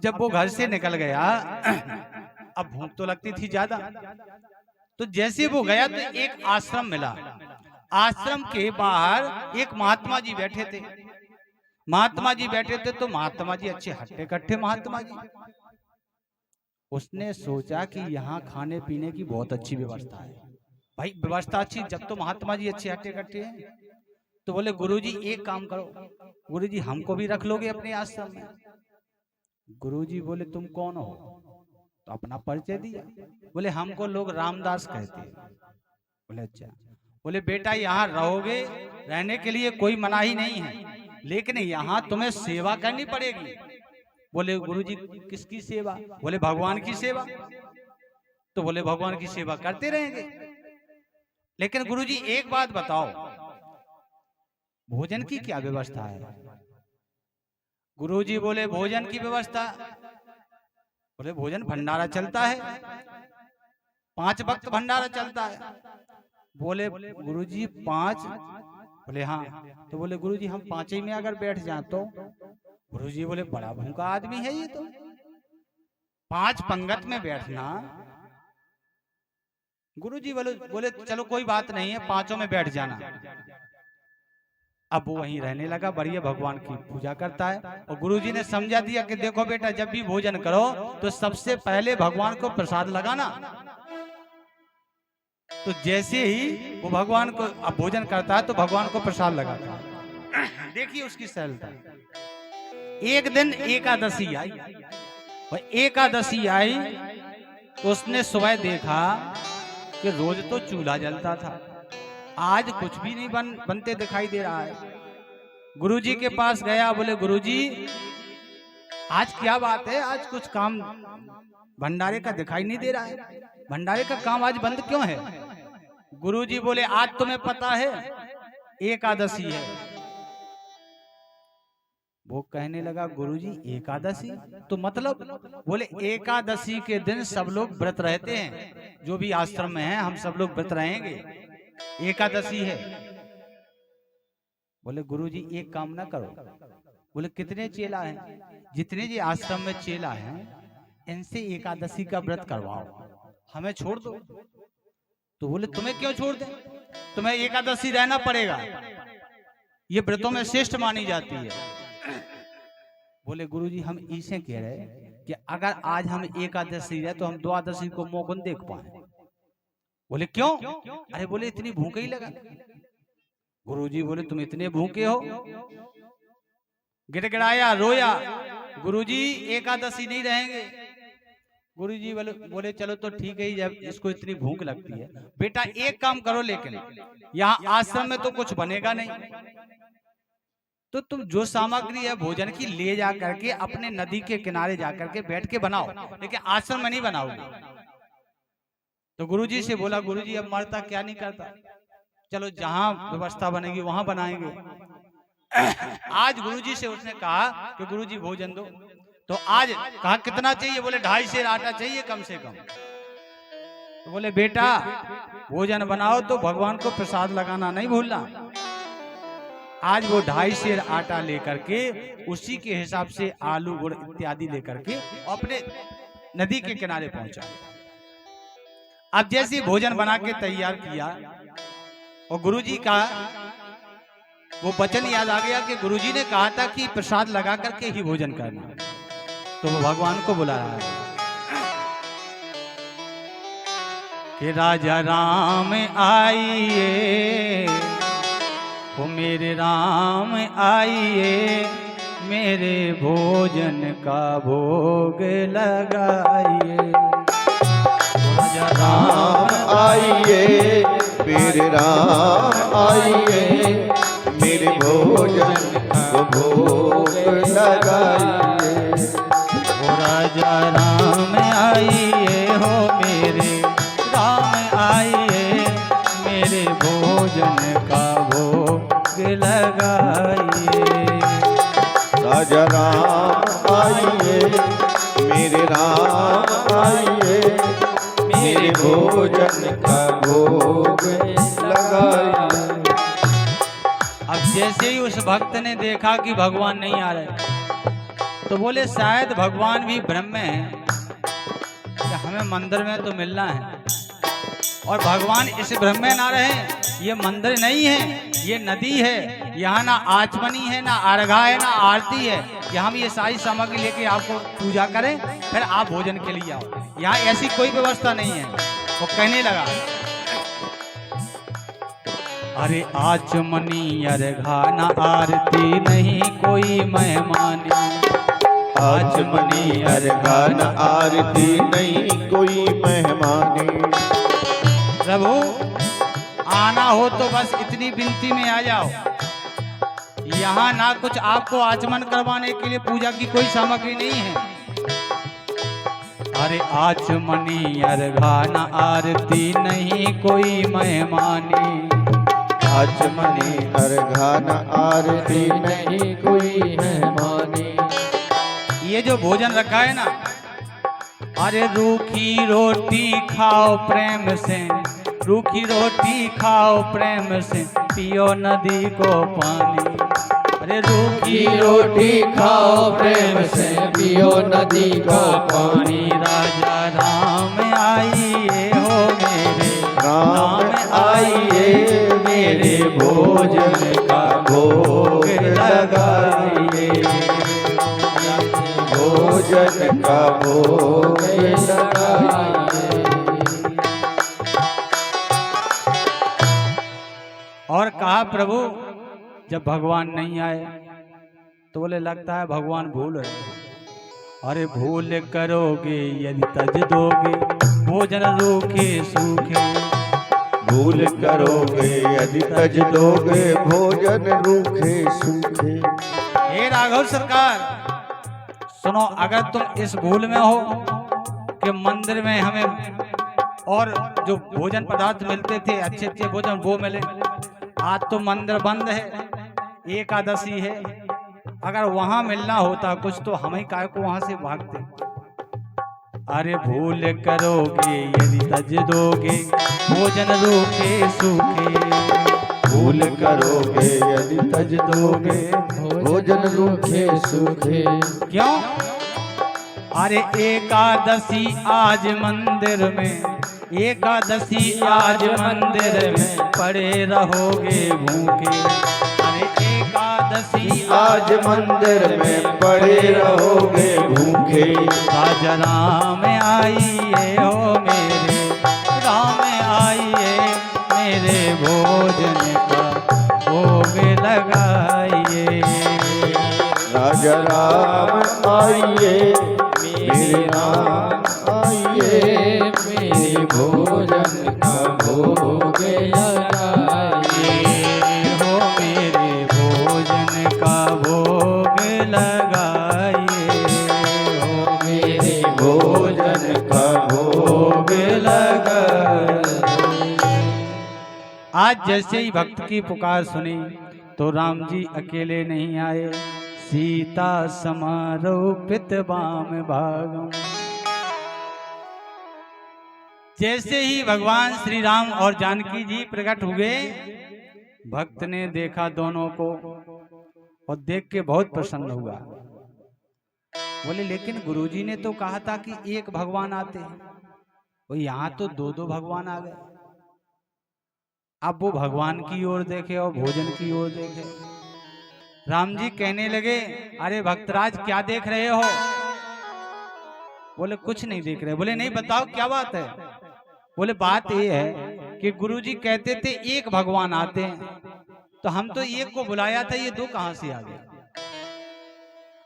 जब वो घर से निकल गया, अब भूख तो लगती थी ज्यादा, तो जैसे वो गया तो एक आश्रम मिला। आश्रम के बाहर एक महात्मा जी बैठे थे। महात्मा जी बैठे थे तो महात्मा जी अच्छे हट्टे कट्टे महात्मा जी। उसने सोचा कि यहाँ खाने पीने की बहुत अच्छी व्यवस्था है। भाई व्यवस्था अच्छी, जब तो महात्मा जी अच्छे हट्टे कट्टे हैं। तो बोले गुरुजी एक काम करो, गुरुजी हमको भी रख लोगे अपने आश्रम में? गुरुजी बोले तुम कौन हो? तो अपना परिचय दिया। बोले हमको लोग रामदास कहते हैं। बोले अच्छा। बोले बेटा यहाँ रहोगे, रहने के लिए कोई मनाही नहीं है, लेकिन यहाँ तुम्हें सेवा करनी पड़ेगी। बोले गुरुजी किसकी सेवा? बोले भगवान की सेवा। तो बोले भगवान की सेवा करते रहेंगे, लेकिन गुरुजी एक बात बताओ, भोजन की क्या व्यवस्था है? गुरुजी बोले भोजन की व्यवस्था, बोले भोजन भंडारा चलता है, 5 वक्त भंडारा चलता है। बोले गुरुजी 5? बोले हाँ। तो बोले गुरुजी हम 5 ही में अगर बैठ जाए तो? गुरुजी बोले बड़ा भूखा आदमी है ये तो, 5 पंगत में बैठना। गुरुजी बोले चलो कोई बात नहीं है, 5 में बैठ जाना। अब वो वहीं रहने लगा, बढ़िया भगवान की पूजा करता है। और गुरुजी ने समझा दिया कि देखो बेटा जब भी भोजन करो तो सबसे पहले भगवान को प्रसाद लगाना। तो जैसे ही वो भगवान को अब भोजन करता है तो भगवान को प्रसाद लगाता है। देखिए उसकी सरलता। एक दिन एकादशी आई, और एकादशी आई तो उसने सुबह देखा कि रोज तो चूल्हा जलता था, आज कुछ भी नहीं बनते दिखाई दे रहा है। गुरुजी के पास गया, बोले गुरुजी आज क्या बात है, आज कुछ काम भंडारे का दिखाई नहीं दे रहा है, भंडारे का काम आज बंद क्यों है? गुरुजी बोले आज तुम्हें पता है एकादशी है। वो कहने लगा गुरुजी एकादशी तो मतलब? बोले एकादशी के दिन सब लोग व्रत रहते हैं, जो भी आश्रम में हैं हम सब लोग व्रत रहेंगे, एकादशी है। बोले गुरुजी एक काम ना करो। बोले कितने चेला हैं? जितने जी आश्रम में चेला हैं इनसे एकादशी का व्रत करवाओ, हमें छोड़ दो। तो बोले तुम्हें क्यों छोड़ दें, तुम्हें एकादशी रहना पड़ेगा, ये व्रतों में श्रेष्ठ मानी जाती है। बोले गुरुजी हम इसे कह रहे हैं कि अगर आज हम एकादशी रहे तो हम द्वादशी को मौकन देख पाए। बोले क्यों? अरे बोले इतनी भूख ही लगा। गुरुजी बोले तुम इतने भूखे हो? गिड़गिड़ाया, रोया, गुरुजी एकादशी नहीं रहेंगे। गुरुजी बोले चलो तो ठीक है, जब इसको इतनी भूख लगती है बेटा एक काम करो, लेकिन यहाँ आश्रम में तो कुछ बनेगा नहीं, तो तुम जो सामग्री है भोजन की ले जा करके अपने नदी के किनारे जा करके बैठ के बनाओ, लेकिन आश्रम में नहीं बनाओगे। तो गुरुजी से बोला गुरुजी अब मरता क्या नहीं करता, चलो जहां व्यवस्था बनेगी वहां बनाएंगे। आज गुरुजी से उसने कहा कि गुरुजी भोजन दो। तो आज कहा कितना चाहिए? बोले 2.5 सेर आटा चाहिए कम से कम। तो बोले बेटा भोजन बनाओ तो भगवान को प्रसाद लगाना नहीं भूलना। आज वो 2.5 सेर आटा लेकर के उसी के हिसाब से आलू गुड़ इत्यादि लेकर के अपने नदी के किनारे पहुंचा। अब जैसे भोजन बना के तैयार किया और गुरुजी का वो वचन याद आ गया कि गुरुजी ने कहा था कि प्रसाद लगा करके ही भोजन करना, तो वो भगवान को बुला रहा है कि राजा राम आइए, वो मेरे राम आइए, मेरे भोजन का भोग लगाइए। राजा राम आइए, मेरे राम आइए, मेरे भोजन को भोग लगाइए। वो राजा राम आइए, हो मेरे राम आइए, मेरे भोजन का भोग लगाइए। राजा राम आइए, मेरे राम आइए, मेरे भोजन का भोग लगाइए। अब जैसे ही उस भक्त ने देखा कि भगवान नहीं आ रहे, तो बोले शायद भगवान भी ब्रह्म है कि हमें मंदिर में तो मिलना है, और भगवान इस ब्रह्म में ना रहे। ये मंदिर नहीं है, ये नदी है। यहाँ ना आचमनी है, ना अर्घा है, ना आरती है कि हम ये सारी सामग्री लेके आपको पूजा करें फिर आप भोजन के लिए आओ। यहाँ ऐसी कोई व्यवस्था नहीं है। वो कहने लगा, अरे आचमनी अर्घा ना आरती नहीं कोई मेहमानी, आचमनी अर्घा न आरती नहीं कोई मेहमानी। प्रभु आना हो तो बस इतनी विनती में आ जाओ। यहाँ ना कुछ आपको आचमन करवाने के लिए पूजा की कोई सामग्री नहीं है। अरे आचमनी अर्घा न आरती नहीं कोई मेहमानी, आचमनी अर्घा न आरती नहीं कोई मेहमानी। ये जो भोजन रखा है ना, अरे रूखी रोटी खाओ प्रेम से, रूखी रोटी खाओ प्रेम से, पियो नदी को पानी। अरे रूखी रोटी खाओ प्रेम से, पियो नदी को पानी। राजा राम आइए हो मेरे, राम आइए मेरे भोजन का भोग लगाइए, भोजन का भोग लगाइए। और कहा प्रभु जब भगवान नहीं आए तो बोले लगता है भगवान भूल रहे। अरे भूल करोगे यदि तज दोगे भोजन रूखे सूखे, भूल करोगे यदि तज दोगे भोजन रूखे सूखे। हे राघव सरकार सुनो, अगर तुम इस भूल में हो कि मंदिर में हमें और जो भोजन पदार्थ मिलते थे अच्छे अच्छे भोजन वो मिले, आज तो मंदिर बंद है, एकादशी है। अगर वहां मिलना होता कुछ तो हम ही काय को वहां से भागते। अरे भूल करोगे यदि तज दोगे भोजन रूखे सूखे, भूल करोगे यदि तज दोगे भोजन रूखे सूखे। क्यों? अरे एकादशी आज मंदिर में, एकादशी आज मंदिर में पड़े रहोगे भूखे। अरे एकादशी आज मंदिर में पड़े रहोगे भूखे। राजा राम आइए हो मेरे, राम आइए मेरे भोजन का भोग लगाइए। राजा राम आइए मेरे राम आइए, मेरे भोजन का भोग लगाइए, हो मेरे भोजन का भोग लगाइए, हो मेरे भोजन का भोग लगाइए। आज जैसे ही भक्त की पुकार सुनी तो राम जी अकेले नहीं आए, सीता समारोपित बाम भागम। जैसे ही भगवान श्री राम और जानकी जी प्रकट हुए, भक्त ने देखा दोनों को और देख के बहुत प्रसन्न हुआ। बोले लेकिन गुरुजी ने तो कहा था कि एक भगवान आते हैं, वो यहाँ तो दो दो भगवान आ गए। अब वो भगवान की ओर देखे और भोजन की ओर देखे। राम जी कहने लगे, अरे भक्तराज क्या देख रहे हो? बोले कुछ नहीं देख रहे। बोले नहीं बताओ क्या बात है? बोले बात ये है कि गुरुजी कहते थे एक भगवान आते हैं, तो हम तो एक को बुलाया था, ये दो कहां से आ गए?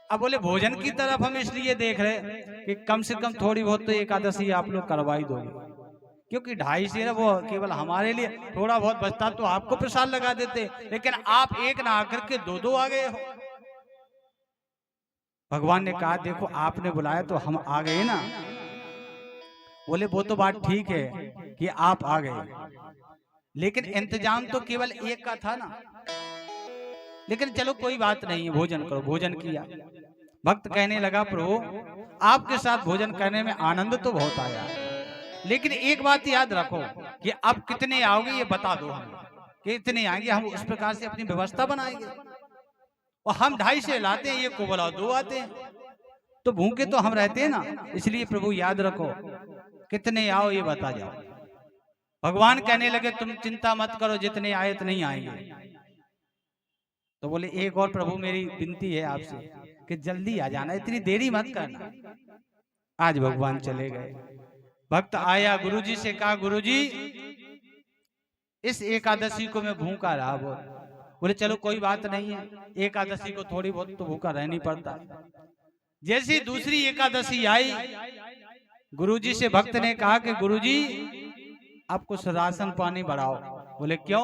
अब बोले भोजन की तरफ हम इसलिए देख रहे कि कम से कम थोड़ी बहुत तो एकादशी आप लोग करवाई दोगे, क्योंकि 2.5 से वो केवल हमारे लिए थोड़ा बहुत बचता तो आपको प्रसाद लगा देते, लेकिन आप एक ना आकर के दो दो आ गए हो। भगवान ने कहा देखो आपने बुलाया तो हम आ गए ना। बोले वो तो बात ठीक है कि आप आ गए, लेकिन इंतजाम तो केवल एक का था ना। लेकिन चलो कोई बात नहीं है, भोजन करो। भोजन किया। भक्त कहने लगा प्रभु आपके साथ भोजन करने में आनंद तो बहुत आया, लेकिन एक बात याद रखो कि अब कितने आओगे ये बता दो हमें, कि इतने आएंगे, हम उस प्रकार से अपनी व्यवस्था बनाएंगे। और हम 2.5 से लाते हैं, ये को बोला 2 आते हैं, तो भूखे तो हम रहते हैं ना, इसलिए प्रभु याद रखो कितने आओ ये बता जाओ। भगवान कहने लगे तुम चिंता मत करो, जितने आए इतने ही आएंगे। तो बोले एक और प्रभु मेरी विनती है आपसे कि जल्दी आ जाना, इतनी देरी मत करना। आज भगवान चले गए। भक्त आया गुरुजी से कहा गुरुजी इस एकादशी को मैं भूखा रहा। बोले चलो कोई बात नहीं है, एकादशी को थोड़ी बहुत तो भूखा रहनी पड़ता है। जैसी दूसरी एकादशी आई, गुरुजी से भक्त ने कहा कि गुरुजी आप कुछ राशन पानी बढ़ाओ। बोले क्यों?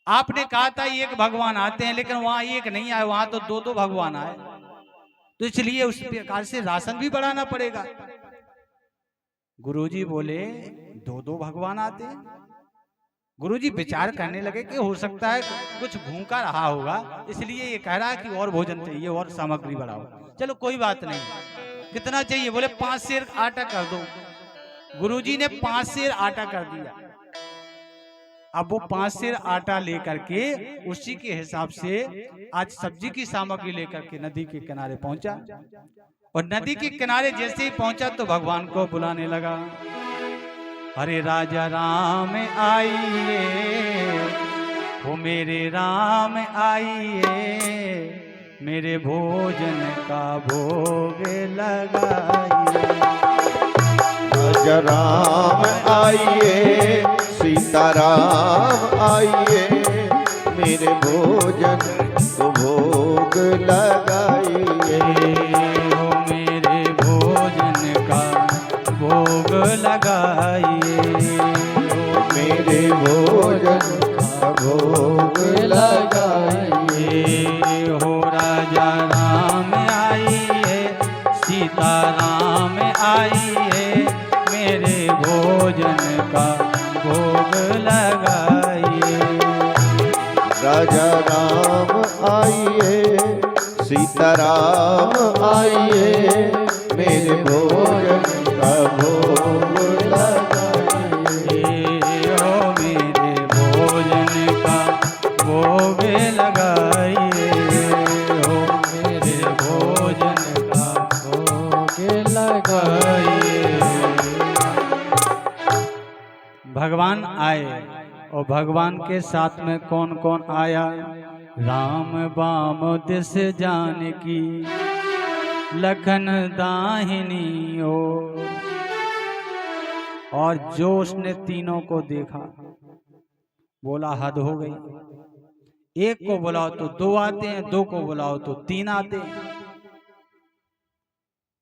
आपने कहा था एक भगवान आते हैं, लेकिन वहां एक नहीं आए, वहां तो दो दो भगवान आए, तो इसलिए उस प्रकार से राशन भी बढ़ाना पड़ेगा। गुरुजी बोले दो दो भगवान आते हैं। गुरुजी विचार करने लगे कि हो सकता है कुछ भूखा रहा होगा, इसलिए ये कह रहा है कि और भोजन चाहिए और सामग्री बढ़ाओ। चलो कोई बात नहीं, कितना चाहिए? बोले 5 सेर आटा कर दो। गुरुजी ने 5 सेर आटा कर दिया। अब वो 5 सेर आटा लेकर के उसी के हिसाब से आज सब्जी की सामग्री लेकर के नदी के किनारे पहुंचा। और नदी के किनारे जैसे ही पहुंचा तो भगवान को बुलाने लगा, अरे राजा राम आइए, वो मेरे राम आइए, मेरे भोजन का भोग लगाइए। राजा राम आइए, सीताराम आइए, मेरे भोजन को भोग लगाइए। हो मेरे भोजन का भोग लगाइए, मेरे भोजन का भोग लगाइए। हो राजा राम आइए, सीता राम आइए, मेरे भोजन का भोग लगाइए। राजा राम आइए, सीताराम आइए, मेरे भोजन का भोग लगाइए। हो मेरे भोजन का भोग लगाइए, हो मेरे भोजन का भोग लगाइए। भगवान आए और भगवान के साथ में कौन कौन आया? राम बाम दिस जानकी, लखन दाहिनी ओर। और जो उसने तीनों को देखा बोला हद हो गई। एक को बुलाओ तो दो आते हैं, दो को बुलाओ तो 3 आते हैं।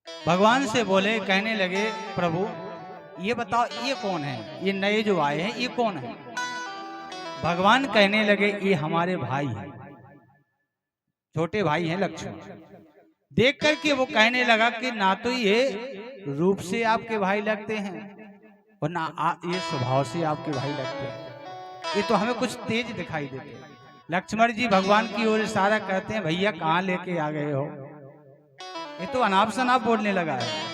भगवान से बोले, कहने लगे प्रभु ये बताओ ये कौन है, ये नए जो आए हैं ये कौन है? भगवान कहने लगे ये हमारे भाई हैं, छोटे भाई हैं लक्ष्मण। देख करके वो कहने लगा कि ना तो ये रूप से आपके भाई लगते हैं और ना ये स्वभाव से आपके भाई लगते हैं, ये तो हमें कुछ तेज दिखाई देते हैं। लक्ष्मण जी भगवान की ओर इशारा करते हैं, भैया कहाँ लेके आ गए हो? ये तो अनाप शनाप बोलने लगा है।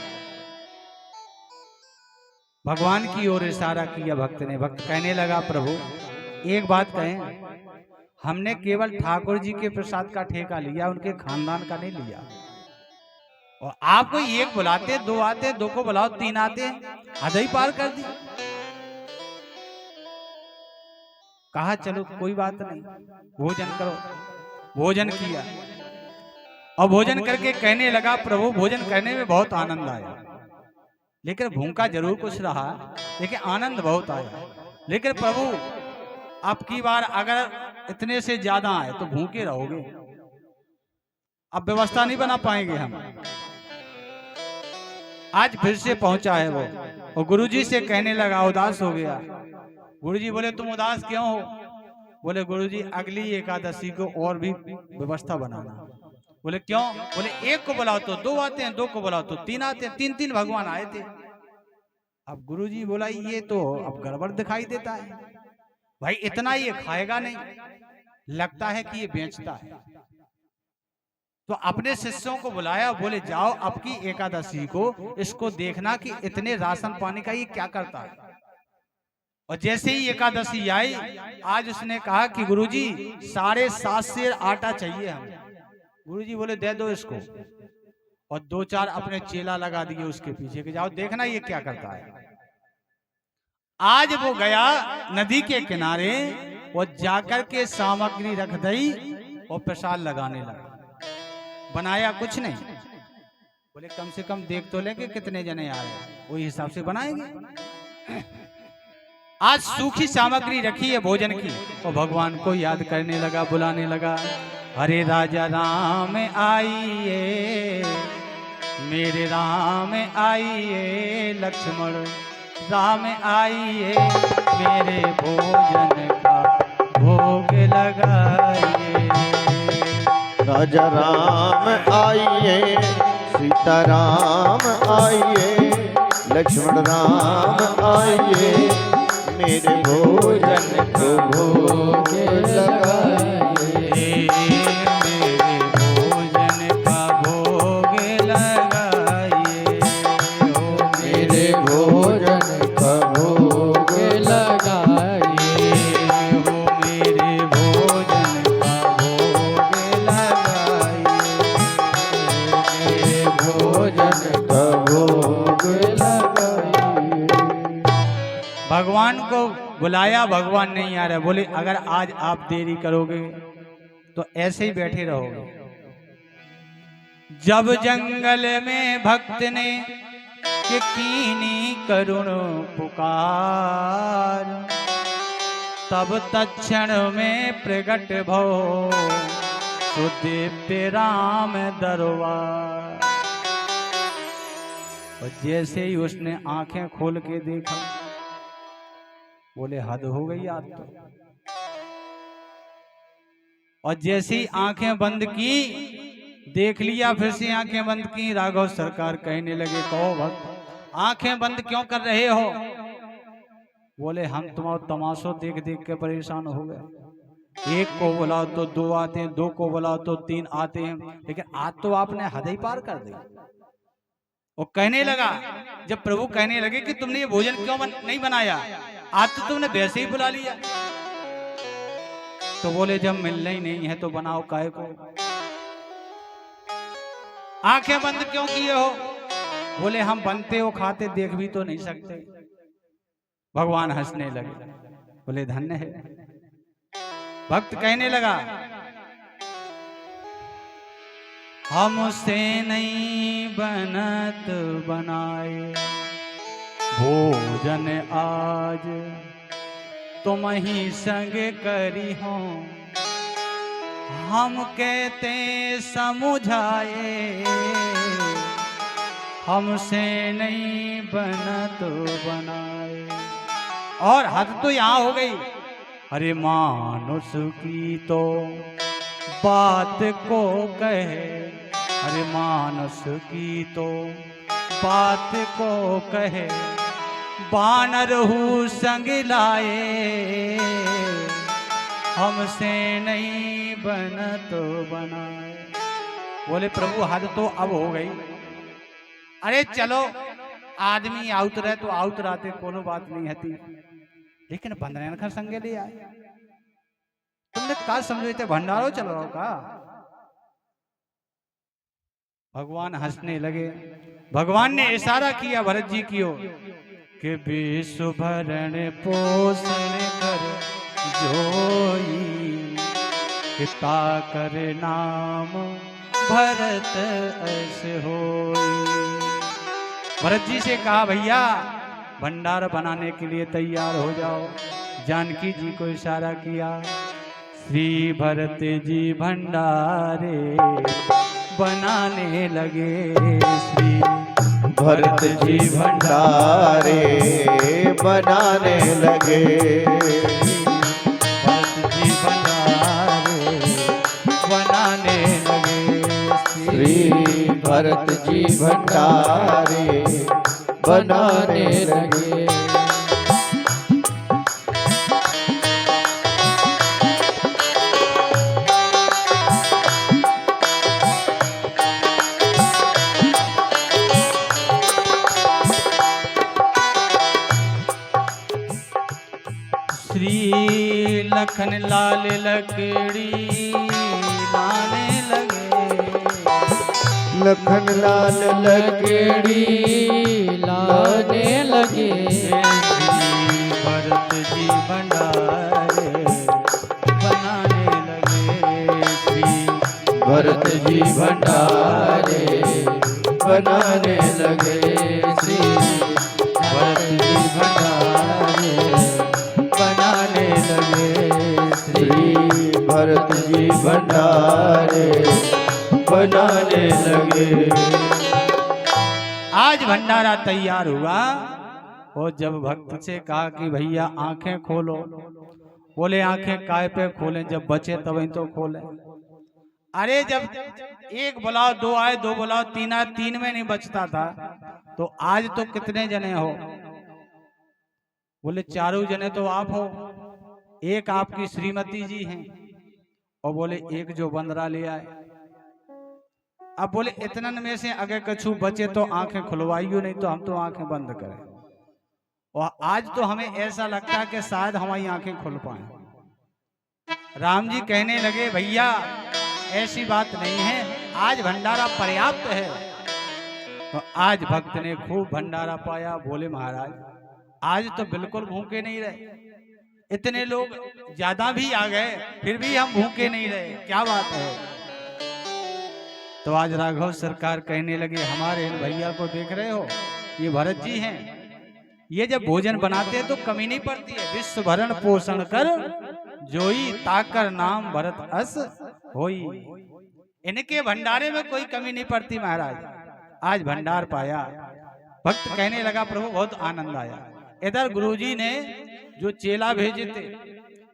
भगवान की ओर इशारा किया भक्त ने। भक्त कहने लगा प्रभु एक बात कहें, हमने केवल ठाकुर जी के प्रसाद का ठेका लिया, उनके खानदान का नहीं लिया। और आपको एक बुलाते, दो आते, दो को बुलाओ 3 आते, आधा ही पार कर दी। कहा चलो कोई बात नहीं, भोजन करो। भोजन किया और भोजन करके कहने लगा प्रभु भोजन करने में बहुत आनंद आया, लेकिन भूखा जरूर कुछ रहा, लेकिन आनंद बहुत आया। लेकिन प्रभु अब की बार अगर इतने से ज्यादा आए तो भूखे रहोगे, अब व्यवस्था नहीं बना पाएंगे हम। आज फिर से पहुंचा है वो और गुरुजी से कहने लगा, उदास हो गया। गुरुजी बोले तुम उदास क्यों हो? बोले गुरुजी अगली एकादशी को और भी व्यवस्था बनाना। बोले क्यों? बोले एक को बुलाओ तो 2 आते हैं, 2 को बुलाओ तो 3 आते हैं, 3 भगवान आए थे। अब गुरुजी बोला ये तो अब गड़बड़ दिखाई देता है, भाई इतना ये खाएगा नहीं, लगता है कि ये बेचता है। तो अपने शिष्यों को बुलाया, बोले जाओ अब की एकादशी को इसको देखना कि इतने राशन पानी का ये क्या करता है। और जैसे ही एकादशी आई, आज उसने कहा कि गुरुजी 7.5 सेर आटा चाहिए हमें। गुरुजी बोले दे दो इसको। और 2-4 अपने चेला लगा दिए उसके पीछे कि जाओ देखना ये क्या करता है। आज वो गया नदी के किनारे और जाकर के सामग्री रख दी और प्रसाद लगाने लगा। बनाया कुछ नहीं, बोले कम से कम देख तो लेंगे कितने जने आ रहे हैं, वही हिसाब से बनाएंगे। आज सूखी सामग्री रखी है भोजन की और भगवान को याद करने लगा, बुलाने लगा। हरे राजा राम आइए, मेरे राम आइए, लक्ष्मण राम आइए, मेरे भोजन का भोग लगाइए। राजा राम आइए, सीता राम आइए, लक्ष्मण राम आइए, मेरे भोजन को भोग लगाइए। मेरे भोजन का भोग लगाइए, मेरे भोजन का भोग लगाइए। मेरे भोजन का भोग लगाइए, मेरे भोजन का भोग लगाइए। भगवान को बुलाया, भगवान नहीं आ रहा। बोले अगर आज आप देरी करोगे तो ऐसे ही बैठे रहोगे। जब जंगल में भक्त ने कि कीनी करुण पुकार, तब तत्क्षण में प्रगट भव सुदिव्य राम दरबार। और जैसे ही उसने आंखें खोल के देखा, बोले हद हो गई आज तो। और जैसी आंखें बंद की, देख लिया, फिर से आंखें बंद की। राघव सरकार कहने लगे, कहो भक्त आंखें बंद क्यों कर रहे हो? बोले हम तुम्हारा तमाशो देख देख के परेशान हो गए। एक को बुलाओ तो 2 आते हैं, 2 को बुलाओ तो 3 आते हैं, लेकिन आज तो आपने हद ही पार कर दी। वो कहने लगा, जब प्रभु कहने लगे कि तुमने ये भोजन क्यों नहीं बनाया, आज तो तुमने वैसे ही बुला लिया। तो बोले जब मिलना ही नहीं है तो बनाओ काहे को? आंखें बंद क्यों किए हो? बोले हम बनते हो खाते देख भी तो नहीं सकते। भगवान हंसने लगे, बोले धन्य है। भक्त कहने लगा, हमसे नहीं बनत बनाए भोजन आज, तुम ही संग करी हो, हम कहते समझाए, हमसे नहीं बनत बनाए। और हद तो यहाँ हो गई। अरे मानुष की तो बात को कहे, अरे मानुष की तो बात को कहे, बानर हूँ संग लाए, हमसे नहीं बनत बनाए। बोले प्रभु हद तो अब हो गई। अरे चलो आदमी आउत रहे तो आउत रहते, कोनो बात नहीं हती, लेकिन बंदरन का संगे ले आए। तुमने का समझे थे भंडारो चल रहा का? भगवान हंसने लगे। भगवान ने इशारा किया भरत जी की ओर कि विश्व भरण पोषण कर जोई, पिता कर नाम भरत ऐसे होई। भरत जी से कहा भैया भंडारा बनाने के लिए तैयार हो जाओ। जानकी जी को इशारा किया, श्री भरत जी भंडारे बनाने लगे। श्री भरत जी भंडारे बनाने लगे। भरत जी भंडारे बनाने लगे। श्री भरत जी भंडारे बनाने लगे। श्री लखन लाल लकड़ी लाने लगे। लखन लाल लकेड़ी लाने लगे। भरत जी भंडारे बनाने लगे। भरत जी भंडारे बनाने लगे। श्री भरत जी भंडारे बनाने लगे। श्री भरत जी भंडारे बनाने लगे। आज भंडारा तैयार हुआ और जब भक्त से कहा कि भैया आंखें खोलो, बोले आंखें काय पे खोलें, जब बचे तब तो खोलें। अरे जब एक बुलाओ दो आए, दो बुलाओ तीन आए, तीन में नहीं बचता था, तो आज तो कितने जने हो? बोले चारों जने तो आप हो, एक आपकी श्रीमती जी हैं और बोले एक जो बंदरा ले आए। अब बोले इतनन में से अगर कछु बचे तो आंखें खुलवाइयो, नहीं तो हम तो आंखें बंद करें। और आज तो हमें ऐसा लगता है कि शायद हमारी आंखें खुल पाए। राम जी कहने लगे भैया ऐसी बात नहीं है, आज भंडारा पर्याप्त है। तो आज भक्त ने खूब भंडारा पाया। बोले महाराज आज तो बिल्कुल भूखे नहीं रहे, इतने लोग ज्यादा भी आ गए फिर भी हम भूखे नहीं रहे, क्या बात है? तो आज राघव सरकार कहने लगे हमारे इन भैया को देख रहे हो, ये भरत जी हैं, ये जब भोजन बनाते हैं तो कमी नहीं पड़ती है। विश्व भरण पोषण कर जोई ताकर नाम भरत अस होई। इनके भंडारे में कोई कमी नहीं पड़ती महाराज। आज भंडार पाया, भक्त कहने लगा प्रभु बहुत आनंद आया। इधर गुरुजी ने जो चेला भेजे थे,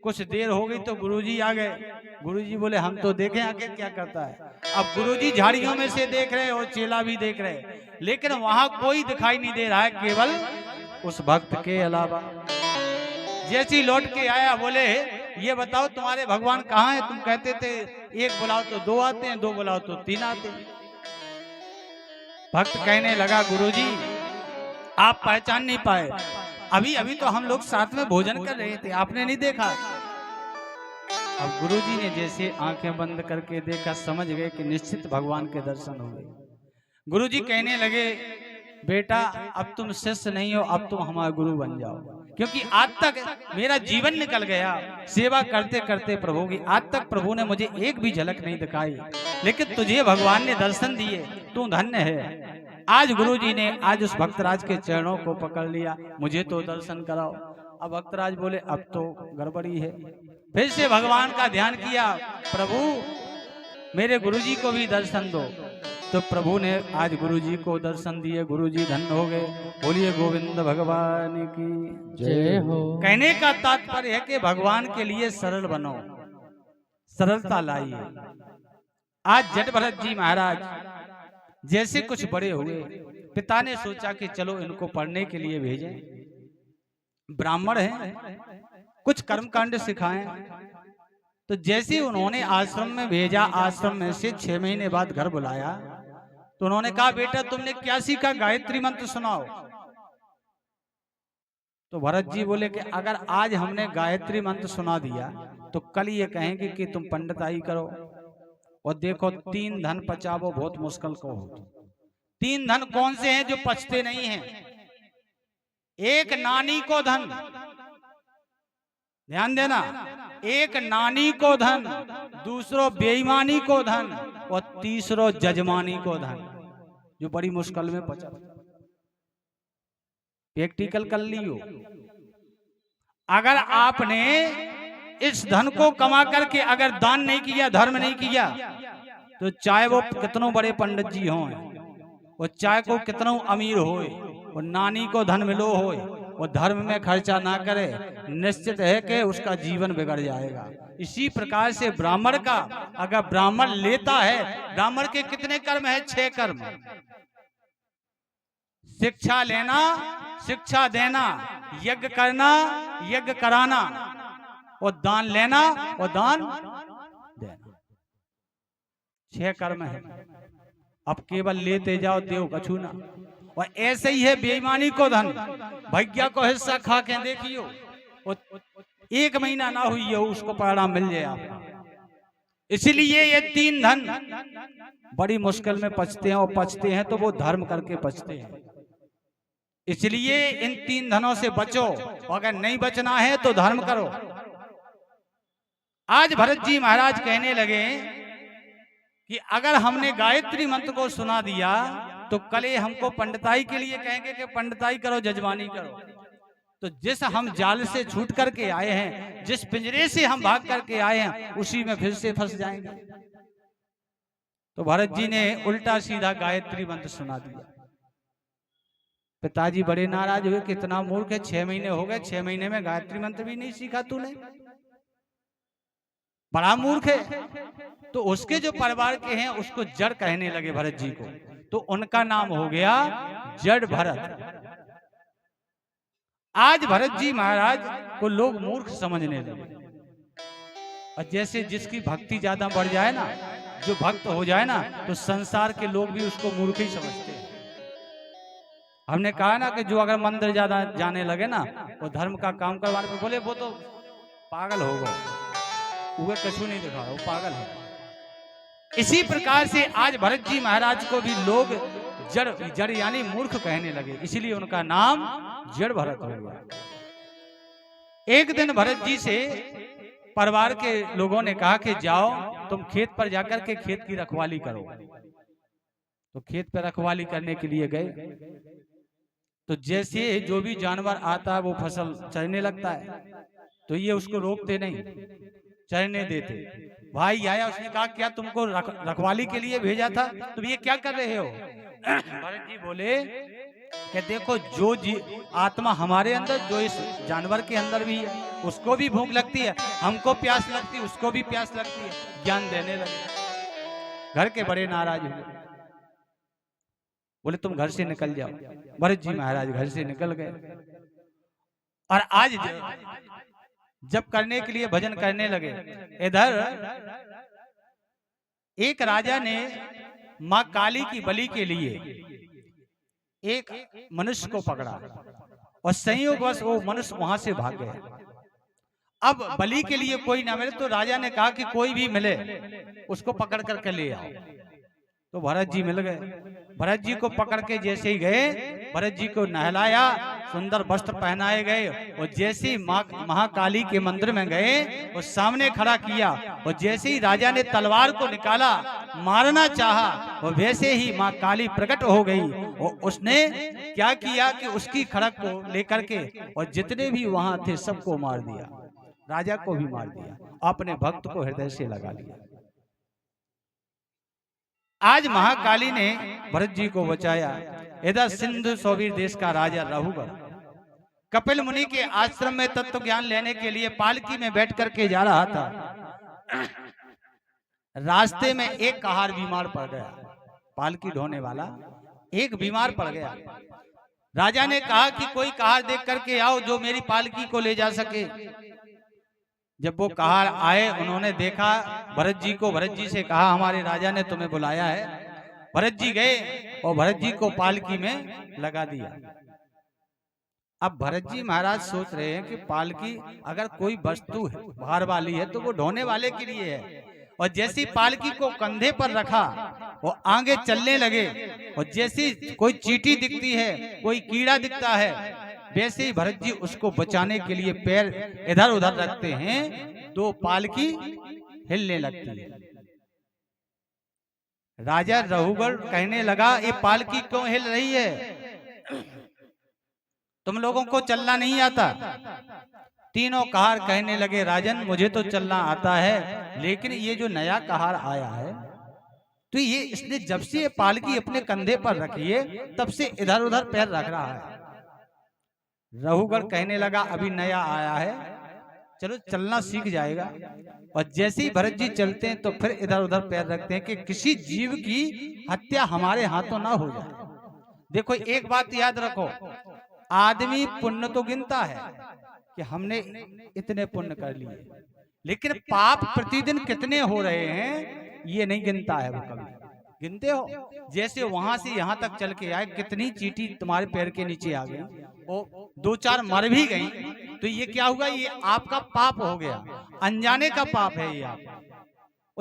कुछ देर हो गई तो गुरुजी आ गए। गुरुजी बोले हम तो देखें आखिर क्या करता है। अब गुरुजी झाड़ियों में से देख रहे और चेला भी देख रहे, लेकिन वहां कोई दिखाई नहीं दे रहा है केवल उस भक्त के अलावा। जैसी लौट के आया बोले ये बताओ तुम्हारे भगवान कहाँ है? तुम कहते थे एक बुलाओ तो दो आते हैं, दो बुलाओ तो तीन आते हैं। भक्त कहने लगा गुरुजी आप पहचान नहीं पाए, अभी अभी तो हम लोग साथ में भोजन कर रहे थे, आपने नहीं देखा। अब गुरुजी ने जैसे आंखें बंद करके देखा, समझ गए कि निश्चित भगवान के दर्शन हो गए। गुरुजी कहने लगे बेटा अब तुम शिष्य नहीं हो, अब तुम हमारा गुरु बन जाओ, क्योंकि आज तक मेरा जीवन निकल गया सेवा करते करते प्रभु की। आज तक प्रभु ने मुझे एक भी झलक नहीं दिखाई, लेकिन तुझे भगवान ने दर्शन दिए, तू धन्य है। आज गुरुजी ने आज उस भक्तराज के चरणों को पकड़ लिया, मुझे तो दर्शन कराओ। अब भक्तराज बोले अब तो गड़बड़ी है। फिर से भगवान का ध्यान किया, प्रभु मेरे गुरुजी को भी दर्शन दो। तो प्रभु ने आज गुरुजी को दर्शन दिए, गुरुजी धन्य हो गए। बोलिए गोविंद भगवान की जय हो। कहने का तात्पर्य है कि भगवान के लिए सरल बनो, सरलता लाइए। आज जट भरत जी महाराज जैसे कुछ बड़े हुए, पिता ने सोचा कि चलो इनको पढ़ने के लिए भेजें, ब्राह्मण हैं, कुछ कर्मकांड सिखाएं। तो जैसे उन्होंने आश्रम में भेजा, आश्रम में से 6 महीने बाद घर बुलाया, तो उन्होंने कहा बेटा तुमने क्या सीखा, गायत्री मंत्र सुनाओ। तो भरत जी बोले कि अगर आज हमने गायत्री मंत्र सुना दिया तो कल ये कहेंगे कि तुम पंडिताई करो। और देखो 3 धन पचावो बहुत मुश्किल को हो। 3 धन कौन से हैं जो पचते नहीं हैं? एक नानी को धन, ध्यान देना, एक नानी को धन, दूसरो बेईमानी को धन और तीसरो जजमानी को धन, जो बड़ी मुश्किल में पचा। प्रैक्टिकल कर लियो। अगर आपने इस धन को कमा करके अगर दान नहीं किया, धर्म नहीं किया, तो चाहे वो कितनों बड़े पंडित जी हों और चाहे को कितनों अमीर होए और नानी को धन मिलो होए और धर्म में खर्चा ना करे, निश्चित है कि उसका जीवन बिगड़ जाएगा। इसी प्रकार से ब्राह्मण का अगर ब्राह्मण लेता है, ब्राह्मण के कितने कर्म है? 6 कर्म। शिक्षा लेना, शिक्षा देना, यज्ञ करना, यज्ञ कराना और दान लेना और दान देना। 6 कर्म है। अब केवल लेते जाओ, देव कछु ना। और ऐसे ही है बेईमानी को धन। भैया को हिस्सा खा के देखियो, 1 महीना ना हुई हो उसको परिणाम मिल जाए आपको। इसलिए ये तीन धन बड़ी मुश्किल में पचते हैं, और पचते हैं तो वो धर्म करके पचते हैं। इसलिए इन तीन धनों से बचो, और अगर नहीं बचना है तो धर्म करो। आज भरत जी महाराज कहने लगे कि अगर हमने गायत्री मंत्र को सुना दिया तो कल ये हमको पंडिताई के लिए कहेंगे कि पंडिताई करो, जजमानी करो। तो जिस हम जाल से छूट करके आए हैं, जिस पिंजरे से हम भाग करके आए हैं, उसी में फिर से फंस जाएंगे। तो भरत जी ने उल्टा सीधा गायत्री मंत्र सुना दिया। पिताजी बड़े नाराज हुए, कितना मूर्ख है, 6 महीने हो गए, 6 महीने में गायत्री मंत्र भी नहीं सीखा तूने, बड़ा मूर्ख है। तो उसके जो परिवार के हैं उसको जड़ कहने लगे भरत जी को, तो उनका नाम हो गया जड़ भरत। आज भरत जी महाराज को लोग मूर्ख समझने लगे, और जैसे जिसकी भक्ति ज्यादा बढ़ जाए ना, जो भक्त हो जाए ना, तो संसार के लोग भी उसको मूर्ख ही समझते हैं। हमने कहा ना कि जो अगर मंदिर ज्यादा जाने लगे ना, वो धर्म का काम करवाने पे बोले वो तो पागल होगा, वो कछु नहीं दिखा, वो पागल है। इसी प्रकार से आज भरत जी महाराज को भी लोग जड़ यानी मूर्ख कहने लगे, इसलिए उनका नाम जड़ भरत हो गया। एक दिन भरत जी से परिवार के लोगों ने कहा कि जाओ तुम खेत पर जाकर के खेत की रखवाली करो। तो खेत पर रखवाली करने के लिए गए, तो जैसे जो भी जानवर आता है वो फसल चरने लगता है, तो ये उसको रोकते नहीं, चरने देते। भाई आया, उसने कहा क्या तुमको रखवाली के लिए भेजा था, तुम ये क्या कर रहे हो? भरत जी बोले कि देखो जो आत्मा हमारे अंदर, जो इस जानवर के अंदर भी है, उसको भी भूख लगती है, हमको प्यास लगती है, उसको भी प्यास लगती है। ज्ञान देने लगे। घर के बड़े नाराज हुए, बोले तुम घर से निकल जाओ। भरत जी महाराज घर से निकल गए, और आज जब करने के लिए भजन करने लगे, इधर एक राजा ने मां काली की बलि के लिए एक मनुष्य को पकड़ा, और संयोगवश वो मनुष्य वहां से भाग गया। अब बलि के लिए कोई ना मिले, तो राजा ने कहा कि कोई भी मिले उसको पकड़ करके ले आओ। तो भरत जी मिल गए। भरत जी को पकड़ के जैसे ही गए, भरत जी को नहलाया, सुंदर वस्त्र पहनाए गए, और जैसे ही महाकाली के मंदिर में गए, और सामने खड़ा किया, और जैसे ही राजा ने तलवार को निकाला, मारना चाहा, और वैसे ही मां काली प्रकट हो गई, और उसने क्या किया कि उसकी खड़क को लेकर के और जितने भी वहां थे सबको मार दिया, राजा को भी मार दिया, अपने भक्त को हृदय से लगा लिया। आज महाकाली ने भरत जी को बचाया। इधर सिंधु सौवीर देश का राजा रहुगढ़ कपिल मुनि के आश्रम में तत्व ज्ञान लेने के लिए पालकी में बैठ करके जा रहा था। रास्ते में एक कहार बीमार पड़ गया, पालकी ढोने वाला एक बीमार पड़ गया। राजा ने कहा कि कोई कहार देख करके आओ जो मेरी पालकी को ले जा सके। जब वो कहार आए, उन्होंने देखा भरत जी को, भरत जी से कहा हमारे राजा ने तुम्हें बुलाया है। भरत जी गए और भरत जी को पालकी में लगा दिया। अब भरत जी महाराज सोच रहे हैं कि पालकी अगर कोई वस्तु है भार वाली है तो वो ढोने वाले के लिए है, और जैसी पालकी को कंधे पर रखा वो आगे चलने लगे, और जैसी कोई चींटी दिखती है, कोई कीड़ा दिखता है, वैसे ही भरत जी उसको बचाने के लिए पैर इधर उधर रखते हैं तो पालकी हिलने लगती है। राजा रहुगढ़ कहने लगा ये पालकी क्यों हिल रही है, तुम लोगों को चलना नहीं आता? तीनों कहार कहने लगे राजन मुझे तो चलना आता है, लेकिन ये जो नया कहार आया है तो ये इसने जब से पालकी अपने कंधे पर रखी है तब से इधर उधर पैर रख रहा है। रहुगढ़ कहने लगा अभी नया आया है, चलो चलना सीख जाएगा। और जैसे ही भरत जी चलते हैं तो फिर इधर उधर पैर रखते हैं कि किसी जीव की हत्या हमारे हाथों ना हो जाए। देखो एक बात याद रखो, आदमी पुण्य तो गिनता है कि हमने इतने पुण्य कर लिए, लेकिन पाप प्रतिदिन कितने हो रहे हैं ये नहीं गिनता है। वो कभी गिनते हो? जैसे वहां से यहाँ तक चल के आए, कितनी चींटी तुम्हारे पैर के नीचे आ गई, और 2-4 मर भी गई, तो ये क्या हुआ? ये आपका पाप हो गया, अनजाने का पाप है ये आप।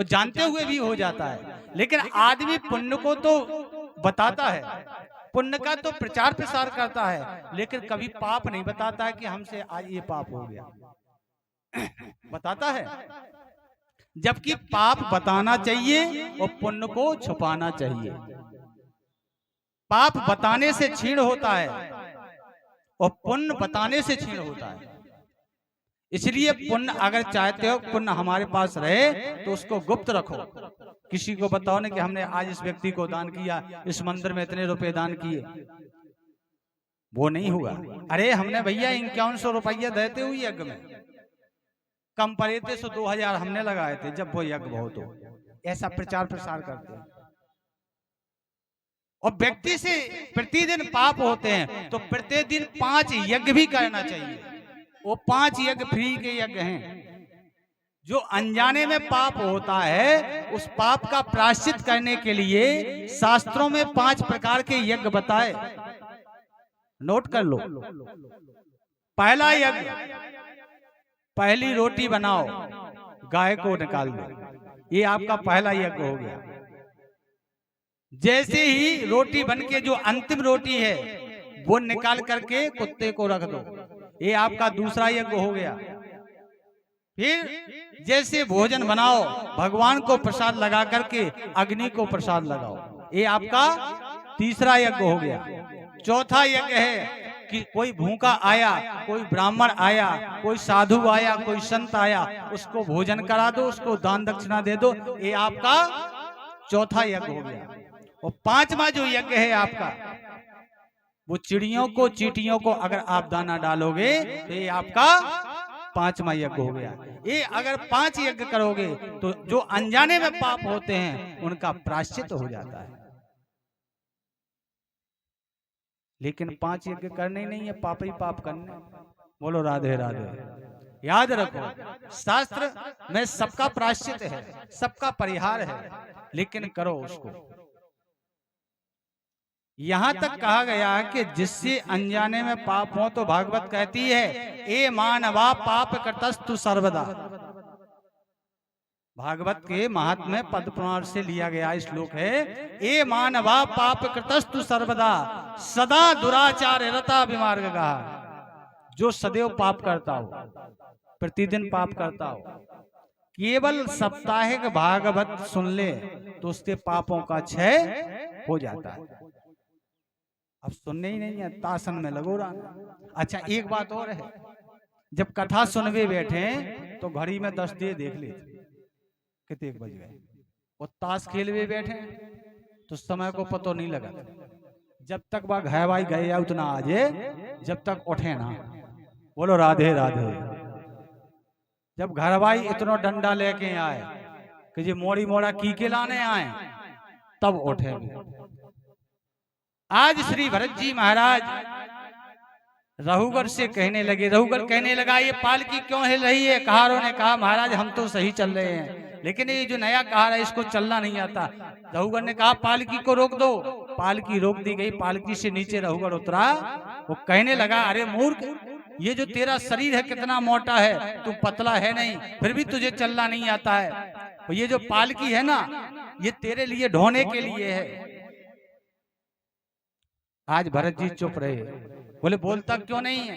वो जानते हुए भी हो जाता है। लेकिन आदमी पुण्य को तो बताता है, पुण्य का तो प्रचार प्रसार करता है, लेकिन कभी पाप नहीं बताता है कि हमसे आज ये पाप हो गया। बताता है, जबकि पाप बताना चाहिए और पुण्य को छुपाना चाहिए। पाप बताने से क्षीण होता है और पुण्य बताने से क्षीण होता है। इसलिए पुण्य अगर चाहते हो पुण्य हमारे पास रहे तो उसको गुप्त रखो। किसी को बताओ ना कि हमने आज इस व्यक्ति को दान किया, इस मंदिर में इतने रुपए दान किए, वो नहीं हुआ। अरे हमने भैया 5100 रुपया देते हुए यज्ञ में, कम पड़े थे 2000 हमने लगाए थे जब वो यज्ञ बहुत हो। ऐसा प्रचार प्रसार करते हैं। और व्यक्ति से प्रतिदिन पाप होते हैं तो प्रतिदिन 5 यज्ञ भी करना चाहिए। वो 5 यज्ञ फ्री के यज्ञ हैं। जो अनजाने में पाप होता है उस पाप का प्रायश्चित करने के लिए शास्त्रों में 5 प्रकार के यज्ञ बताए, नोट कर लो। पहला यज्ञ, पहली रोटी बनाओ, गाय को निकाल दो, ये आपका पहला यज्ञ हो गया। जैसे ही रोटी बनके जो अंतिम रोटी है वो निकाल करके कुत्ते को रख दो, ये आपका दूसरा यज्ञ हो गया। फिर जैसे भोजन बनाओ, भगवान को प्रसाद लगा करके अग्नि को प्रसाद लगाओ, ये आपका तीसरा यज्ञ हो गया। चौथा यज्ञ है कि कोई भूखा आया, कोई ब्राह्मण आया, कोई साधु आया, कोई संत आया, उसको भोजन करा दो, उसको दान दक्षिणा दे दो, ये आपका चौथा यज्ञ हो गया। और 5वां जो यज्ञ है आपका, वो चिड़ियों को चींटियों को अगर आप दाना डालोगे तो ये आपका 5वां यज्ञ हो गया। ये अगर 5 यज्ञ करोगे तो जो अनजाने में पाप होते हैं उनका प्रायश्चित हो जाता है। लेकिन 5 यज्ञ करने नहीं है, पाप ही पाप करने। बोलो राधे राधे। याद रखो, शास्त्र में सबका प्रायश्चित है, सबका परिहार है, लेकिन करो उसको। यहां तक कहा गया कि जिससे अनजाने में पाप हो तो भागवत कहती है, ए मानवा पाप कृतस्तु सर्वदा। भागवत के महात्म्य पद पुराण से लिया गया श्लोक है, ए मानवा पाप कृतस्तु सर्वदा सदा दुराचार रता विमार्गगा। जो सदैव पाप करता हो, प्रतिदिन पाप करता हो, केवल साप्ताहिक भागवत सुन ले तो उसके पापों का क्षय हो जाता है। अब सुनने ही नहीं है, तासन में लगो रहा। अच्छा एक बात और है, जब कथा सुनवे बैठे तो घड़ी में 10 दिए देख लेते कितने बज गए। और ताश खेलवे बैठे तो समय को पता नहीं लगा। जब तक वह घर भाई गए उतना आजे, जब तक उठे ना। बोलो राधे राधे। जब घर भाई इतना डंडा लेके आए कि जी मोड़ी मोड़ा की के लाने आए, तब उठे। आज श्री भरत जी महाराज रघुगर से कहने लगे, रघुगर कहने लगा ये पालकी क्यों हिल रही है? कहारों ने कहा महाराज हम तो सही चल रहे हैं, लेकिन ये जो नया कहार है इसको चलना नहीं आता। रघुगर ने कहा पालकी को रोक दो। पालकी रोक दी गई। पालकी से नीचे रघुगर उतरा। वो कहने लगा अरे मूर्ख, ये जो तेरा शरीर है कितना मोटा है, तू पतला है नहीं, फिर भी तुझे चलना नहीं आता है। और ये जो पालकी है ना, ये तेरे लिए ढोने के लिए है। आज भरत जी चुप रहे, बोले बोलता क्यों नहीं है?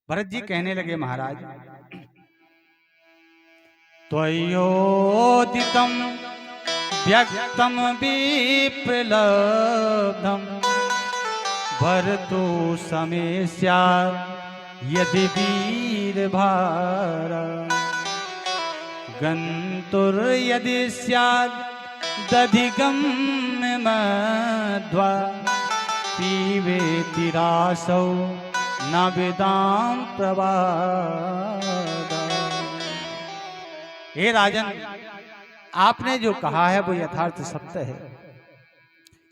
भरत जी कहने लगे महाराज, त्वयोदितम व्यक्तम विप्रलब्धम भरतो समेस्या यदि वीर भारा गंतुर यदि स्याद दधिगम्य मध्वा पीवे तिरासौ न वेदाम प्रवादा। हे राजन, आपने जो कहा है वो यथार्थ सत्य है।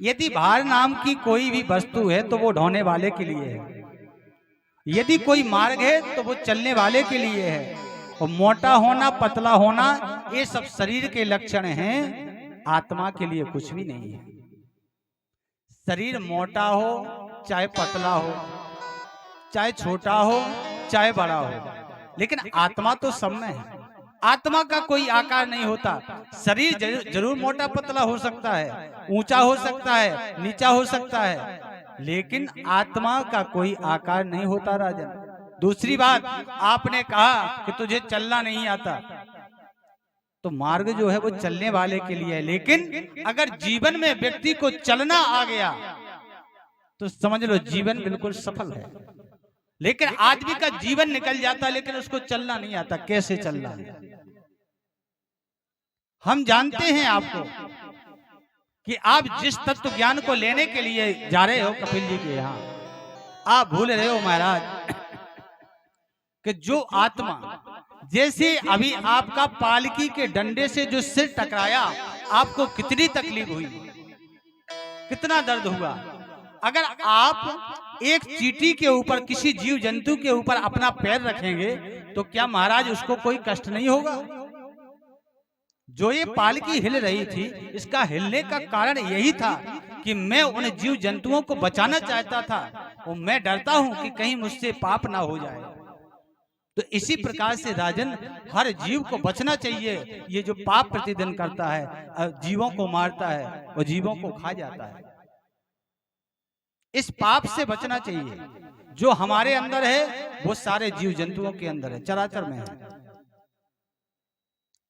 यदि भार नाम की कोई भी वस्तु है तो वो ढोने वाले के लिए है। यदि कोई मार्ग है तो वो चलने वाले के लिए है। और मोटा होना पतला होना ये सब शरीर के लक्षण हैं, आत्मा के लिए कुछ भी नहीं है। शरीर मोटा हो चाहे पतला हो, चाहे छोटा हो चाहे बड़ा हो, लेकिन आत्मा तो सब में है। आत्मा का कोई आकार नहीं होता। शरीर जरूर मोटा पतला हो सकता है, ऊंचा हो सकता है, नीचा हो सकता है, लेकिन आत्मा का कोई आकार नहीं होता राजन। दूसरी बात, आपने कहा कि तुझे चलना नहीं आता, तो मार्ग जो है वो चलने वाले के लिए है, लेकिन अगर जीवन में व्यक्ति को चलना आ गया तो समझ लो जीवन बिल्कुल सफल है। लेकिन आदमी का जीवन निकल जाता लेकिन उसको चलना नहीं आता, कैसे चलना है। हम जानते हैं आपको कि आप जिस तत्व ज्ञान को लेने के लिए जा रहे हो कपिल जी के यहाँ, आप भूल रहे हो महाराज कि जो आत्मा, जैसे अभी आपका पालकी के डंडे से जो सिर टकराया, आपको कितनी तकलीफ हुई, कितना दर्द हुआ। अगर आप एक चींटी के ऊपर, किसी जीव जंतु के ऊपर अपना पैर रखेंगे तो क्या महाराज उसको कोई कष्ट नहीं होगा। जो ये पालकी हिल रही थी, इसका हिलने का कारण यही था कि मैं उन जीव जंतुओं को बचाना चाहता था, और मैं डरता हूं कि कहीं मुझसे पाप ना हो जाए। तो इसी प्रकार से राजन, हर जीव को बचना चाहिए। ये जो पाप प्रतिदिन करता है, जीवों को मारता है और जीवों को खा जाता है, इस पाप से बचना चाहिए। जो हमारे अंदर है वो सारे जीव जंतुओं के अंदर है, चराचर में है।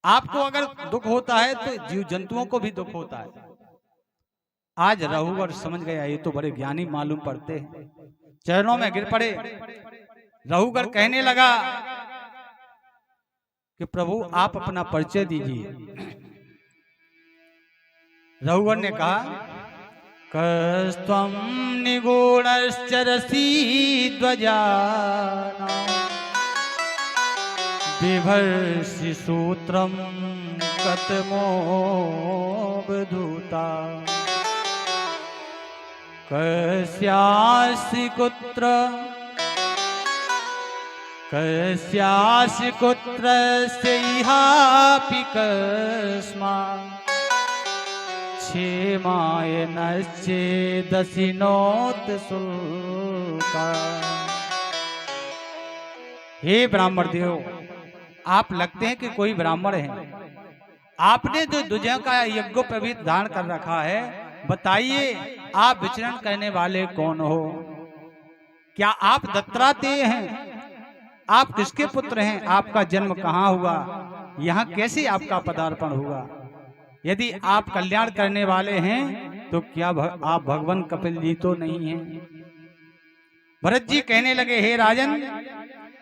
आपको अगर दुख होता है तो जीव जंतुओं को भी दुख होता है। आज रघुवर समझ गया, ये तो बड़े ज्ञानी मालूम पड़ते हैं, चरणों में गिर पड़े। रघुवर कहने लगा कि प्रभु आप अपना परिचय दीजिए। रघुवर ने कहा, कस्त्वं निगूढ़श्चरसि ध्वजानां बिभर्षि सूत्रं कतमोऽवधूता कस्यासि कुत्रस्यैहापि कस्मात् क्षेमाय नश्चेदसिनोत शुल्का। हे ब्राह्मण देव, आप लगते हैं कि कोई ब्राह्मण है। आपने जो ध्वजा का यज्ञोपवीत धारण कर रखा है, बताइए आप विचरण करने वाले कौन हो? क्या आप दत्तात्रेय हैं? आप किसके पुत्र हैं? आपका जन्म कहाँ हुआ? यहाँ कैसे आपका पदार्पण हुआ? यदि आप कल्याण करने वाले हैं तो क्या आप भगवान कपिल जी तो नहीं हैं? भरत जी कहने लगे, हे राजन,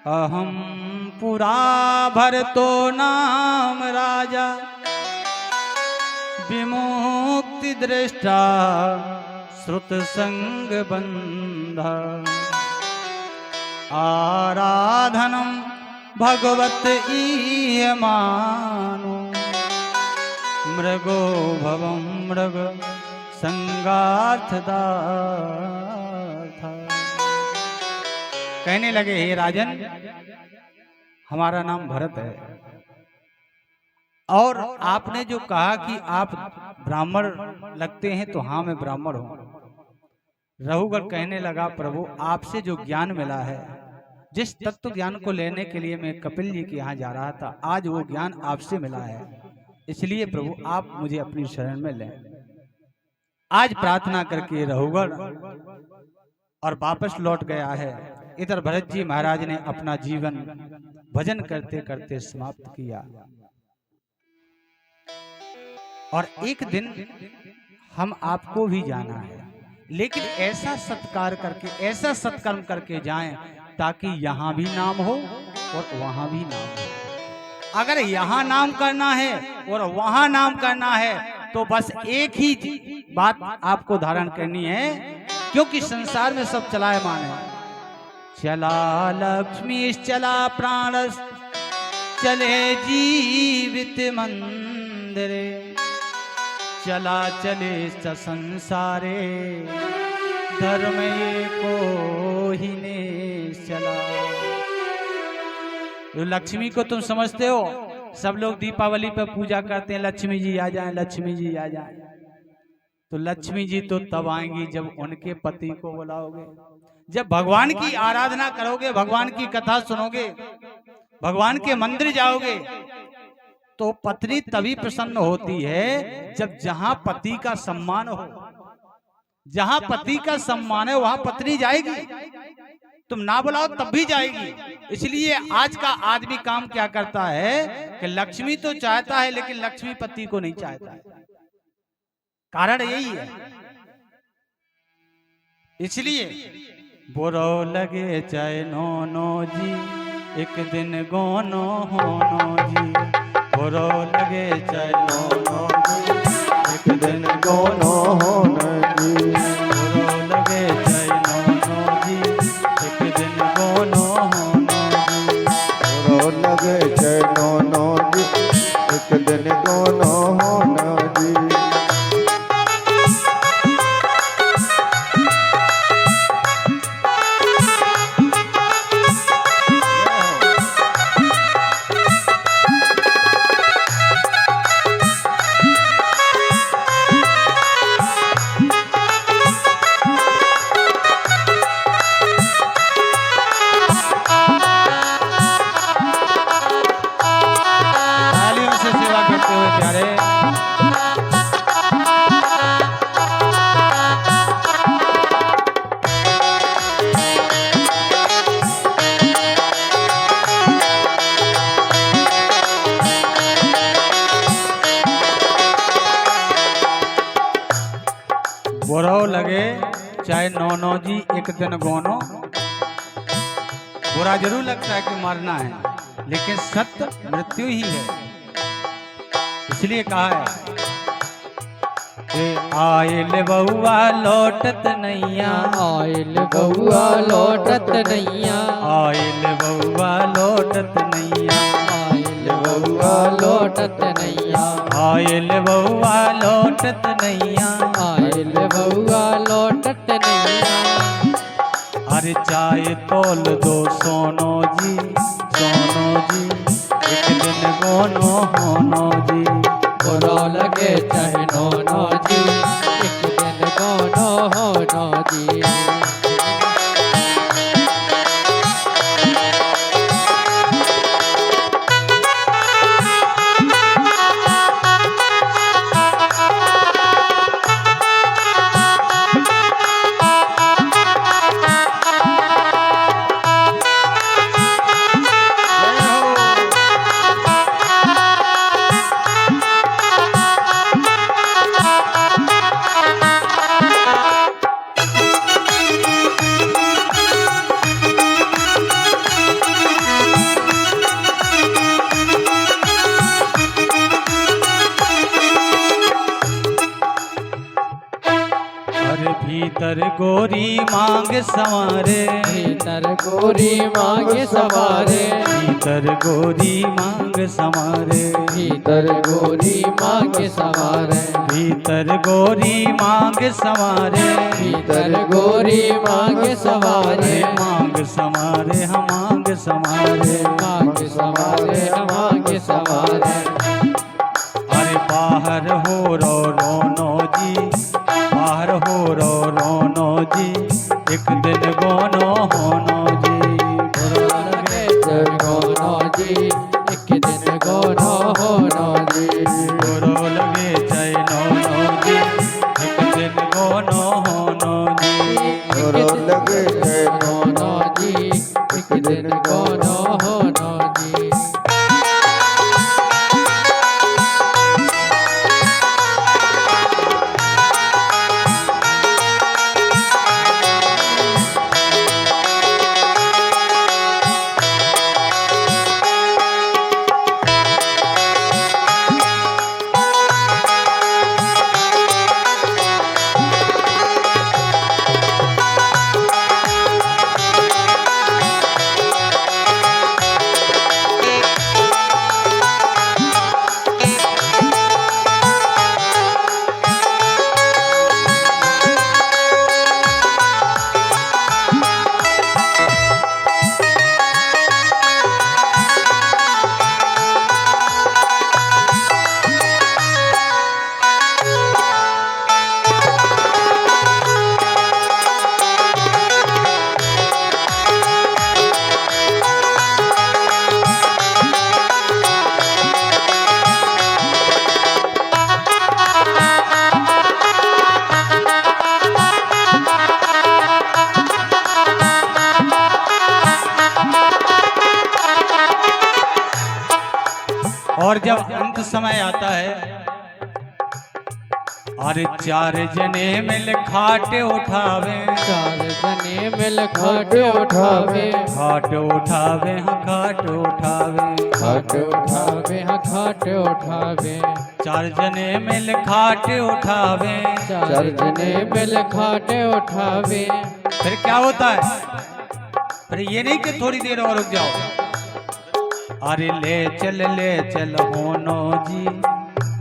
अहम पुरा भरतो नाम राजा विमुक्ति दृष्टा श्रुत संग बंधा आराधनम भगवत ईयमानो मृगो भवम मृग संगार्थदार्थ। कहने लगे, हे राजन, हमारा नाम भरत है, और आपने जो कहा कि आप ब्राह्मण लगते हैं, तो हाँ मैं ब्राह्मण हूं। रघुवर कहने लगा, प्रभु आपसे जो ज्ञान मिला है, जिस तत्व ज्ञान को लेने के लिए मैं कपिल जी के यहाँ जा रहा था, आज वो ज्ञान आपसे मिला है, इसलिए प्रभु आप मुझे अपनी शरण में लें। आज प्रार्थना करके रघुवर और वापस लौट गया है। इधर भरत जी महाराज ने अपना जीवन भजन करते करते समाप्त किया। और एक दिन हम आपको भी जाना है, लेकिन ऐसा सत्कार करके, ऐसा सत्कर्म करके जाएं ताकि यहाँ भी नाम हो और वहां भी नाम हो। अगर यहाँ नाम करना है और वहां नाम करना है तो बस एक ही बात आपको धारण करनी है, क्योंकि संसार में सब चलायमान है। चला लक्ष्मी चला प्राणस चले जीवित मंदिरे चला चले संसारे धर्म को ही ने चला। लक्ष्मी को तुम समझते हो, सब लोग दीपावली पे पूजा करते हैं, लक्ष्मी जी आ जाएं, लक्ष्मी जी आ जाएं। तो लक्ष्मी जी तो तब आएंगी जब उनके पति को बुलाओगे, जब भगवान की आराधना करोगे, भगवान की कथा सुनोगे, भगवान के मंदिर जाओगे, तो पत्नी तभी प्रसन्न होती है जब जहां पति का सम्मान हो। जहां पति का सम्मान है वहां पत्नी जाएगी, तुम ना बुलाओ तब भी जाएगी। इसलिए आज का आदमी काम क्या करता है कि लक्ष्मी तो चाहता है लेकिन लक्ष्मी पति को नहीं चाहता है। कारण यही है। इसलिए बुरो लगे चाहे नो जी, एक दिन गोनो होनो जी। बुरो लगे चाहे नो जी, एक दिन गोनो होनो जी। बुरो लगे चाहे नो जी, एक दिन गोनो होनो जी। बुरो लगे चाहे नो जी, एक दिन गोनो होनो जी। तालियों से सेवा करते हुए प्यारे। बुरो लगे चाहे नो जी, एक दिन गोनो। बुरा जरूर लगता है कि मरना है, लेकिन सत्य मृत्यु ही है। इसलिए कहा है कि आयल बउआ लौटत नैया, आयल बउआ लौटत नैया, आयल बउआ लौटत नैया, आयल बउआ लौटत नैया, आयल बउआ लौटत नैया। आयल बउआ लौटत नैया। अरे चाहे तोल दो सोनो जी, सोनो जी, एक दिन गोनो होनो जी। बुरो लगे चाहे नो जी, एक दिन गोनो होनो जी। अरे भीतर गोरी मांग संवारे, भीतर गोरी मांगे सवारे, भीतर गोरी मांग संवारे, भीतर गोरी मांगे सवारे, भीतर गोरी मांग संवारे, भीतर गोरी मांगे सवारे, मांग संवारे हम मांग संवारे। मांगे सवारे मांगे सवारे। अरे बाहर हो रोनो जी, बाहर हो रोनो जी, एक दिन गोनो होनो जी। बुरो लगे जय गोनो जी, एक दिन गोनो होनो जी। बुरो लगे चाहे नो जी, एक दिन गोनो होनो जी। बुरो लगे चाहे गोनो जी, एक दिन गोनो होनो जी। और जब अंत समय आता है, अरे चार जने मिल खाट उठावे, चार जने मिल खाट उठावे, खाट उठावे हाँ खाट उठावे, खाट उठावे हाँ खाट उठावे, चार जने मिल खाट उठावे, चार जने मिल खाट उठावे। फिर क्या होता है? फिर ये नहीं कि थोड़ी देर और रुक जाओ। अरे ले चल होनो जी,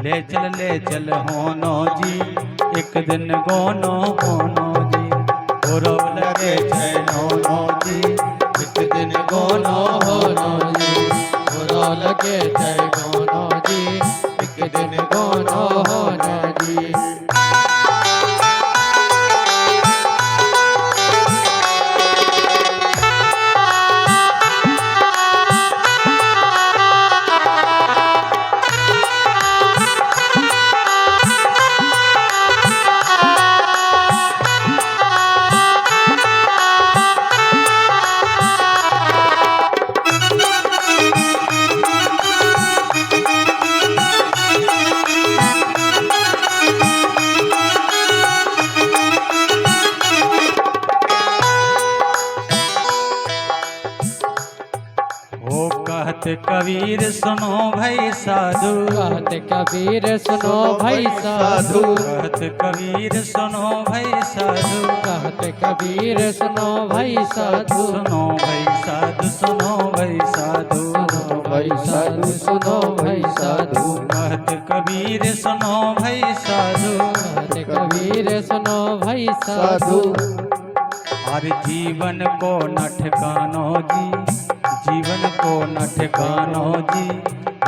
ले चल होनो जी, एक दिन गोनो होनो जी, गोरो लगे नोनो जी, एक दिन गोनो होनो जी, गोरो लगे जय गोनो जी, एक दिन गोनो होनो जी। कहत कबीर सुनो भाई साधु, कहत कबीर सुनो भाई साधु, कहत कबीर सुनो भाई साधु, कहत कबीर सुनो भाई साधु, सुनो भाई साधु, सुनो भाई साधु, सुनो भाई साधु, सुनो भाई साधु, कहत कबीर सुनो भाई साधु, कहत कबीर सुनो भाई साधु। और जीवन को न ठिकानो जी, जीवन को न ठिकानो जी,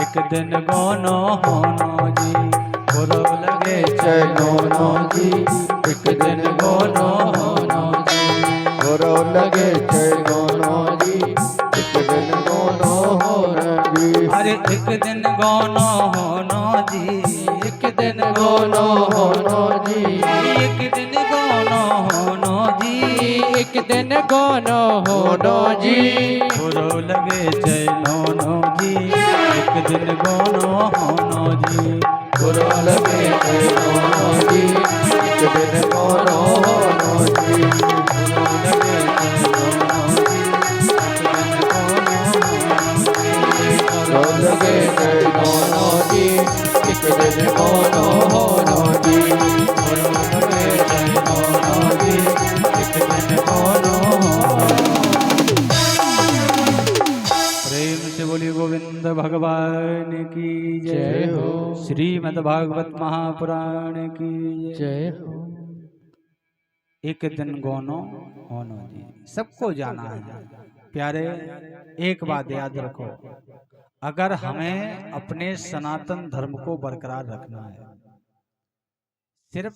एक दिन गोनो होनो जी, बुरो लगे चैनो जी, एक दिन गोनो होनो जी, गोरो लगे चैनो जी, एक दिन गोनो होनो जी। अरे एक दिन गोनो होनो जी, एक दिन गोनो होनो जी, एक दिन गोनो होनो जी, एक दिन गोनो होनो जी, बुरो लगे चैनो जी, एक दिन गोनो होनो जी, बुरो लगे चैनो जी, एक दिन गोनो होनो जी, बुरो लगे बुरो लगे चैनो जी, एक दिन गोनो होनो जी, बुरो लगे चैनो जी, एक दिन गोनो होनो। प्रेम से बोली गोविंद भगवान की जय हो। श्रीमद् भागवत महापुराण की जय हो। एक दिन गोनो होनो जी, सबको जाना है प्यारे। एक बात याद रखो, अगर हमें अपने सनातन धर्म को बरकरार रखना है, सिर्फ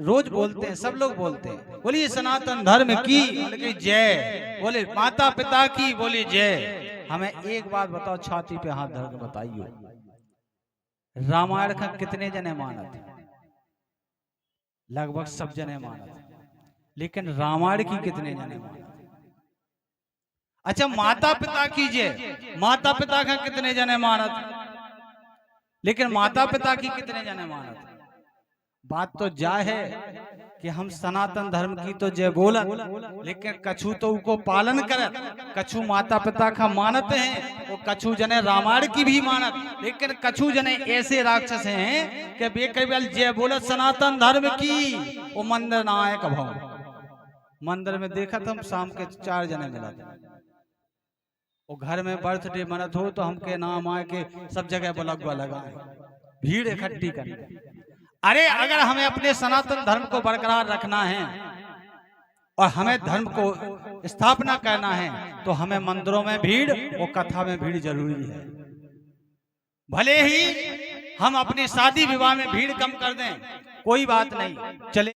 रोज बोलते हैं, सब लोग बोलते हैं, बोलिए सनातन धर्म की जय, बोले माता पिता की बोली जय। हमें एक बात बताओ, छाती पे हाथ धर के बताइए, रामायण का कितने जने मानत? लगभग सब जने मानत, लेकिन रामायण की कितने जने मानत? अच्छा, माता पिता की जय, माता पिता का कितने जने मानत? लेकिन माता पिता की कितने जने मानत? बात तो जा है कि हम सनातन धर्म की तो जय बोलत, लेकिन कछु तो उनको पालन करत, कछु माता पिता का मानत हैं, वो कछु जने रामायण की भी मानत, लेकिन कछु जने ऐसे राक्षस हैं कि वे केवल जय बोलत सनातन धर्म की, वो मंदिर ना आए कभो। मंदिर में देखा हम शाम के 4 जने मिला था, वो घर में बर्थडे मनत हो तो हमके नाम आए के सब जगह बुलगवा लगाए, भीड़ इकट्ठी करने। अरे अगर हमें अपने सनातन धर्म को बरकरार रखना है और हमें धर्म को स्थापना करना है, तो हमें मंदिरों में भीड़ और कथा में भीड़ जरूरी है। भले ही हम अपनी शादी विवाह में भीड़ कम कर दें, कोई बात नहीं, चले।